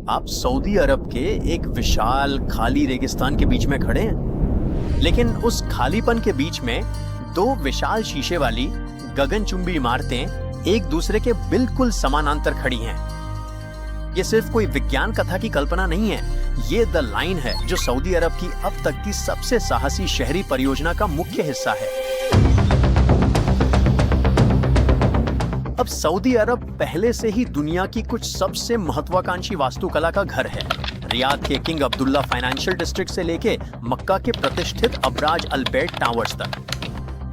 आप सऊदी अरब के एक विशाल खाली रेगिस्तान के बीच में खड़े हैं, लेकिन उस खालीपन के बीच में दो विशाल शीशे वाली गगनचुंबी इमारतें एक दूसरे के बिल्कुल समानांतर खड़ी हैं। ये सिर्फ कोई विज्ञान कथा की कल्पना नहीं है, ये द लाइन है जो सऊदी अरब की अब तक की सबसे साहसी शहरी परियोजना का मुख्य हिस्सा है। अब सऊदी अरब पहले से ही दुनिया की कुछ सबसे महत्वाकांक्षी वास्तुकला का घर है। रियाद के किंग अब्दुल्ला फाइनेंशियल डिस्ट्रिक्ट से लेके मक्का के प्रतिष्ठित अबराज अल-बैट टावर्स तक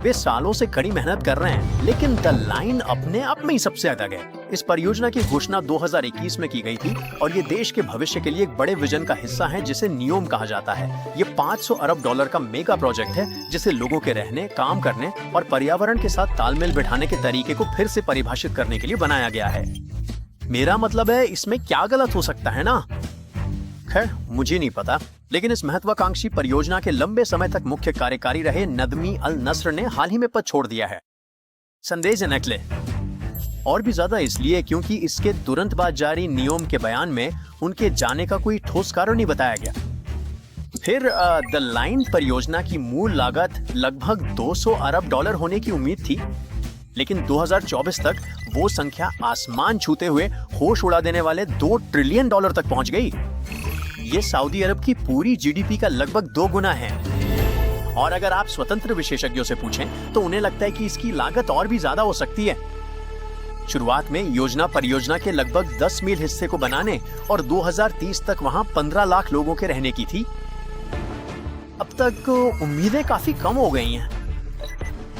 वे सालों से कड़ी मेहनत कर रहे हैं, लेकिन द लाइन अपने आप में ही सबसे अलग है। इस परियोजना की घोषणा 2021 में की गई थी और ये देश के भविष्य के लिए एक बड़े विजन का हिस्सा है जिसे नियोम कहा जाता है। ये 500 अरब डॉलर का मेगा प्रोजेक्ट है जिसे लोगों के रहने, काम करने और पर्यावरण के साथ तालमेल बिठाने के तरीके को फिर से परिभाषित करने के लिए बनाया गया है। मेरा मतलब है, इसमें क्या गलत हो सकता है ना? खैर, मुझे नहीं पता, लेकिन इस महत्वाकांक्षी परियोजना के लंबे समय तक मुख्य कार्यकारी रहे नदमी अल नस्र ने हाल ही में पद छोड़ दिया है। संदेश निकले और भी ज्यादा इसलिए क्योंकि इसके तुरंत बाद जारी नियोम के बयान में उनके जाने का कोई ठोस कारण नहीं बताया गया। फिर द लाइन परियोजना की मूल लागत लगभग 200 अरब डॉलर होने की उम्मीद थी, लेकिन 2024 तक वो संख्या आसमान छूते हुए होश उड़ा देने वाले 2 ट्रिलियन डॉलर तक पहुंच गई। ये सऊदी अरब की पूरी जीडीपी का लगभग 2 गुना है। और अगर आप स्वतंत्र विशेषज्ञों से पूछें तो उन्हें लगता है कि इसकी लागत और भी ज्यादा हो सकती है। शुरुआत में योजना परियोजना के लगभग 10 मील हिस्से को बनाने और 2030 तक वहां 15 लाख लोगों के रहने की थी। अब तक उम्मीदें काफी कम हो गई हैं।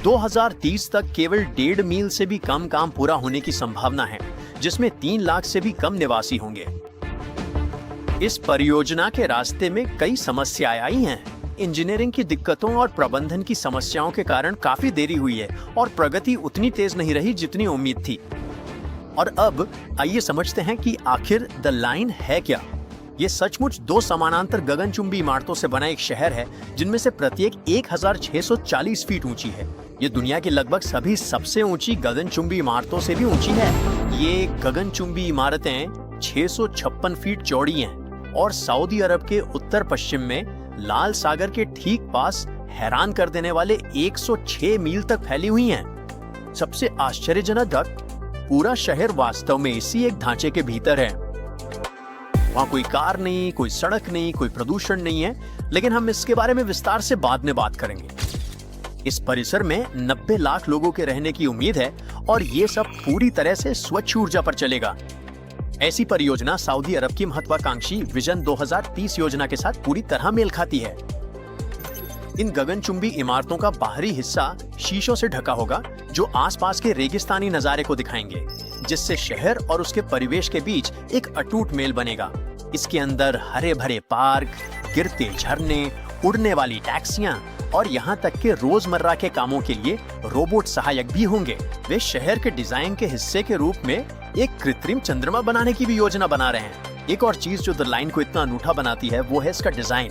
2030 तक केवल 1.5 मील से भी कम काम पूरा होने की संभावना है, जिसमें 3 लाख से भी कम निवासी होंगे। इस परियोजना के रास्ते में कई समस्याएं आई हैं। इंजीनियरिंग की दिक्कतों और प्रबंधन की समस्याओं के कारण काफी देरी हुई है और प्रगति उतनी तेज नहीं रही जितनी उम्मीद थी। और अब आइए समझते हैं कि आखिर द लाइन है क्या। ये सचमुच 2 समानांतर गगनचुंबी इमारतों से बना एक शहर है, जिनमें से प्रत्येक 1640 फीट ऊंची है। ये दुनिया की लगभग सभी सबसे ऊंची गगनचुंबी इमारतों से भी ऊंची है। ये गगनचुंबी इमारतें 656 फीट चौड़ी हैं और सऊदी अरब के उत्तर पश्चिम में लाल सागर के ठीक पास हैरान कर देने वाले 106 मील तक फैली हुई हैं। सबसे आश्चर्यजनक बात, पूरा शहर वास्तव में इसी एक ढांचे के भीतर है। वहां कोई कार नहीं, कोई सड़क नहीं, कोई प्रदूषण नहीं है, लेकिन हम इसके बारे में विस्तार से बाद में बात करेंगे। इस परिसर में 90 लाख लोगों के रहने की उम्मीद है और ये सब पूरी तरह से स्वच्छ ऊर्जा पर चलेगा। ऐसी परियोजना सऊदी अरब की महत्वाकांक्षी विजन 2030 योजना के साथ पूरी तरह मेल खाती है। इन गगनचुंबी इमारतों का बाहरी हिस्सा शीशों से ढका होगा जो आसपास के रेगिस्तानी नजारे को दिखाएंगे, जिससे शहर और उसके परिवेश के बीच एक अटूट मेल बनेगा। इसके अंदर हरे भरे पार्क, गिरते झरने, उड़ने वाली टैक्सियां और यहाँ तक के रोजमर्रा के कामों के लिए रोबोट सहायक भी होंगे। वे शहर के डिजाइन के हिस्से के रूप में एक कृत्रिम चंद्रमा बनाने की भी योजना बना रहे हैं। एक और चीज जो द लाइन को इतना अनूठा बनाती है वो है इसका डिजाइन।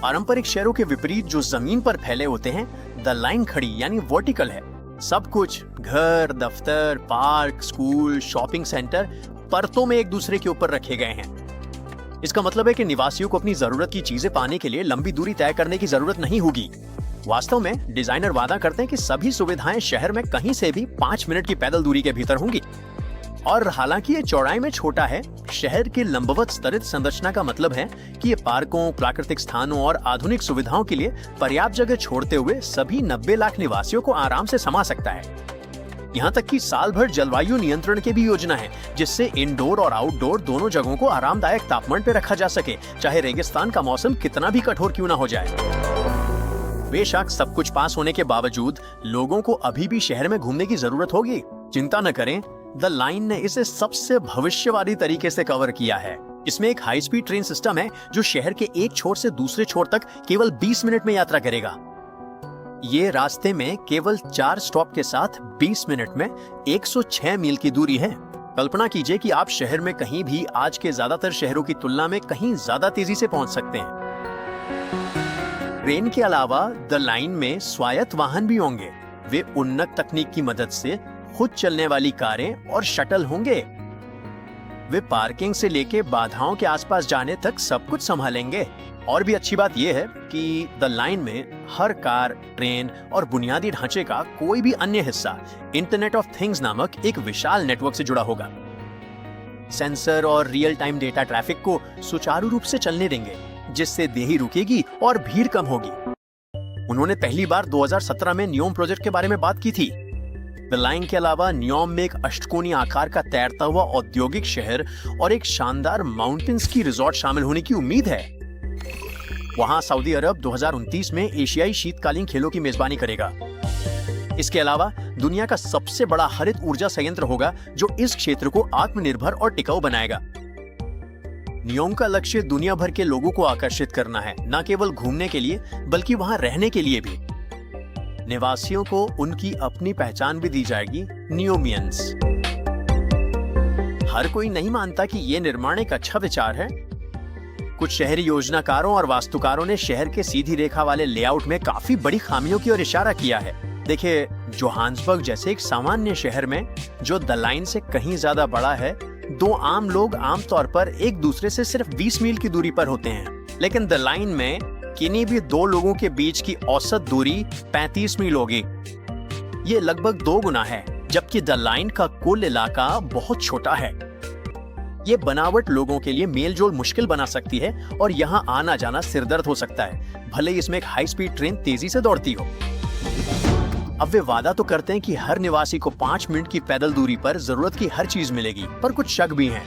पारंपरिक शहरों के विपरीत जो जमीन पर फैले होते हैं, द लाइन खड़ी यानी वर्टिकल है। सब कुछ, घर, दफ्तर, पार्क, स्कूल, शॉपिंग सेंटर परतों में एक दूसरे के ऊपर रखे गए हैं। इसका मतलब है कि निवासियों को अपनी जरूरत की चीजें पाने के लिए लंबी दूरी तय करने की जरूरत नहीं होगी। वास्तव में डिजाइनर वादा करते हैं कि सभी सुविधाएं शहर में कहीं से भी 5 मिनट की पैदल दूरी के भीतर होंगी। और हालांकि ये चौड़ाई में छोटा है, शहर के लंबवत स्तरित संरचना का मतलब है कि ये पार्कों, प्राकृतिक स्थानों और आधुनिक सुविधाओं के लिए पर्याप्त जगह छोड़ते हुए सभी 90 लाख निवासियों को आराम से समा सकता है। यहाँ तक कि साल भर जलवायु नियंत्रण की भी योजना है, जिससे इंडोर और आउटडोर दोनों जगहों को आरामदायक तापमान पर रखा जा सके, चाहे रेगिस्तान का मौसम कितना भी कठोर क्यों ना हो जाए। बेशक सब कुछ पास होने के बावजूद लोगों को अभी भी शहर में घूमने की जरूरत होगी। चिंता न करें, द लाइन ने इसे सबसे भविष्यवादी तरीके से कवर किया है। इसमें एक हाई स्पीड ट्रेन सिस्टम है जो शहर के एक छोर से दूसरे छोर तक केवल 20 मिनट में यात्रा करेगा। ये रास्ते में केवल 4 स्टॉप के साथ 20 मिनट में 106 मील की दूरी है। कल्पना कीजिए कि आप शहर में कहीं भी आज के ज्यादातर शहरों की तुलना में कहीं ज्यादा तेजी से पहुंच सकते हैं। ट्रेन के अलावा द लाइन में स्वायत्त वाहन भी होंगे। वे उन्नत तकनीक की मदद से खुद चलने वाली कारें और शटल होंगे। वे पार्किंग से लेके बाधाओं के आसपास जाने तक सब कुछ संभालेंगे। और भी अच्छी बात यह है कि द लाइन में हर कार, ट्रेन और बुनियादी ढांचे का कोई भी अन्य हिस्सा इंटरनेट ऑफ थिंग्स नामक एक विशाल नेटवर्क से जुड़ा होगा। सेंसर और रियल टाइम डेटा ट्रैफिक को सुचारू रूप से चलने देंगे, जिससे देरी रुकेगी और भीड़ कम होगी। उन्होंने पहली बार 2017 में न्योम प्रोजेक्ट के बारे में बात की थी। द लाइन के अलावा न्योम में एक अष्टकोणीय आकार का तैरता हुआ औद्योगिक शहर और एक शानदार माउंटेन स्की रिजॉर्ट शामिल होने की उम्मीद है। वहां सऊदी अरब 2029 में एशियाई शीतकालीन खेलों की मेजबानी करेगा। इसके अलावा दुनिया का सबसे बड़ा हरित ऊर्जा संयंत्र होगा, जो इस क्षेत्र को आत्मनिर्भर और टिकाऊ बनाएगा। न्योम का लक्ष्य दुनिया भर के लोगों को आकर्षित करना है, न केवल घूमने के लिए बल्कि वहां रहने के लिए भी। निवासियों को उनकी अपनी पहचान भी दी जाएगी, न्योमियंस। हर कोई नहीं मानता कि यह निर्माण एक अच्छा विचार है। कुछ शहरी योजनाकारों और वास्तुकारों ने शहर के सीधी रेखा वाले लेआउट में काफी बड़ी खामियों की ओर इशारा किया है। देखिए, जोहान्सबर्ग जैसे एक सामान्य शहर में, जो द लाइन से कहीं ज्यादा बड़ा है, दो आम लोग आमतौर पर एक दूसरे से सिर्फ 20 मील की दूरी पर होते हैं। लेकिन द लाइन में किन्हीं भी दो लोगों के बीच की औसत दूरी 35 मील होगी। ये लगभग 2 गुना है, जबकि द लाइन का कुल इलाका बहुत छोटा है। ये बनावट लोगों के लिए मेलजोल मुश्किल बना सकती है और यहाँ आना जाना सिरदर्द हो सकता है, भले ही इसमें एक हाई स्पीड ट्रेन तेजी से दौड़ती हो। अब वे वादा तो करते हैं कि हर निवासी को 5 मिनट की पैदल दूरी पर जरूरत की हर चीज मिलेगी, पर कुछ शक भी हैं।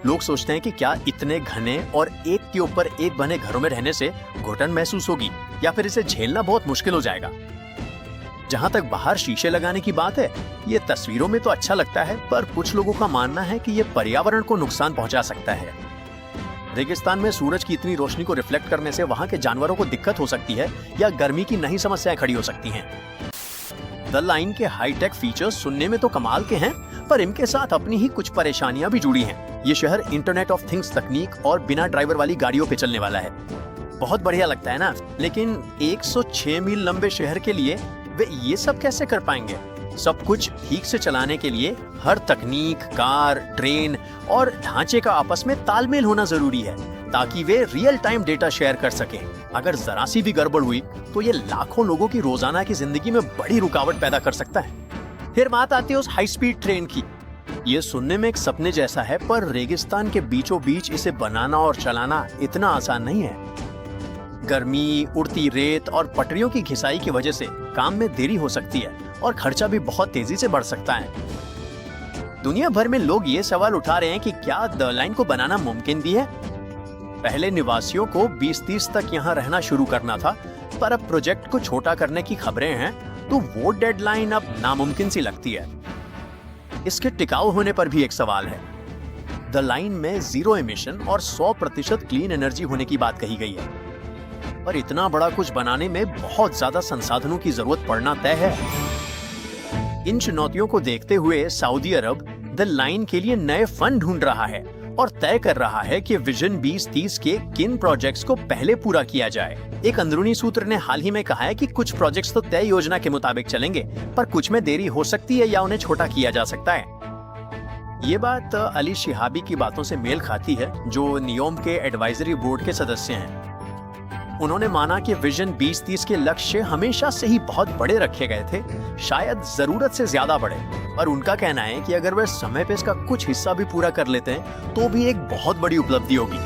लोग सोचते हैं कि क्या इतने घने और एक के ऊपर एक बने घरों में रहने से घुटन महसूस होगी, या फिर इसे झेलना बहुत मुश्किल हो जाएगा। जहां तक बाहर शीशे लगाने की बात है, ये तस्वीरों में तो अच्छा लगता है, पर कुछ लोगों का मानना है कि ये पर्यावरण को नुकसान पहुंचा सकता है। रेगिस्तान में सूरज की इतनी रोशनी को रिफ्लेक्ट करने से वहां के जानवरों को दिक्कत हो सकती है या गर्मी की नई समस्याएं खड़ी हो सकती हैं। द लाइन के हाईटेक फीचर्स सुनने में तो कमाल के हैं, पर इनके साथ अपनी ही कुछ परेशानियां भी जुड़ी हैं। ये शहर इंटरनेट ऑफ थिंग्स तकनीक और बिना ड्राइवर वाली गाड़ियों पे चलने वाला है। बहुत बढ़िया लगता है ना, लेकिन 106 मील लंबे शहर के लिए वे ये सब कैसे कर पाएंगे? सब कुछ ठीक से चलाने के लिए हर तकनीक, कार, ट्रेन और ढांचे का आपस में तालमेल होना जरूरी है, ताकि वे रियल टाइम डेटा शेयर कर सकें। अगर जरा सी भी गड़बड़ हुई तो ये लाखों लोगों की रोजाना की जिंदगी में बड़ी रुकावट पैदा कर सकता है। फिर बात आती है उस हाई स्पीड ट्रेन की। ये सुनने में एक सपने जैसा है, पर रेगिस्तान के बीचों बीच इसे बनाना और चलाना इतना आसान नहीं है। गर्मी, उड़ती रेत और पटरियों की घिसाई की वजह से काम में देरी हो सकती है और खर्चा भी बहुत तेजी से बढ़ सकता है। दुनिया भर में लोग ये सवाल उठा रहे हैं कि क्या द लाइन को बनाना मुमकिन भी है? पहले निवासियों को 2030 तक यहाँ रहना शुरू करना था, पर अब प्रोजेक्ट को छोटा करने की खबरें हैं, तो वो डेडलाइन अब नामुमकिन सी लगती है। इसके टिकाऊ होने पर भी एक सवाल है। द लाइन में 0 एमिशन और 100% क्लीन एनर्जी होने की बात कही गई है, पर इतना बड़ा कुछ बनाने में बहुत ज्यादा संसाधनों की जरूरत पड़ना तय है। इन चुनौतियों को देखते हुए सऊदी अरब द लाइन के लिए नए फंड ढूंढ रहा है और तय कर रहा है कि विजन 2030 के किन प्रोजेक्ट्स को पहले पूरा किया जाए। एक अंदरूनी सूत्र ने हाल ही में कहा है कि कुछ प्रोजेक्ट्स तो तय योजना के मुताबिक चलेंगे, पर कुछ में देरी हो सकती है या उन्हें छोटा किया जा सकता है। ये बात अली शिहाबी की बातों से मेल खाती है, जो नियोम के एडवाइजरी बोर्ड के सदस्य हैं। उन्होंने माना कि विजन 2030 के लक्ष्य हमेशा से ही बहुत बड़े रखे गए थे, शायद जरूरत से ज्यादा बड़े, और उनका कहना है कि अगर वे समय पे इसका कुछ हिस्सा भी पूरा कर लेते हैं तो भी एक बहुत बड़ी उपलब्धि होगी।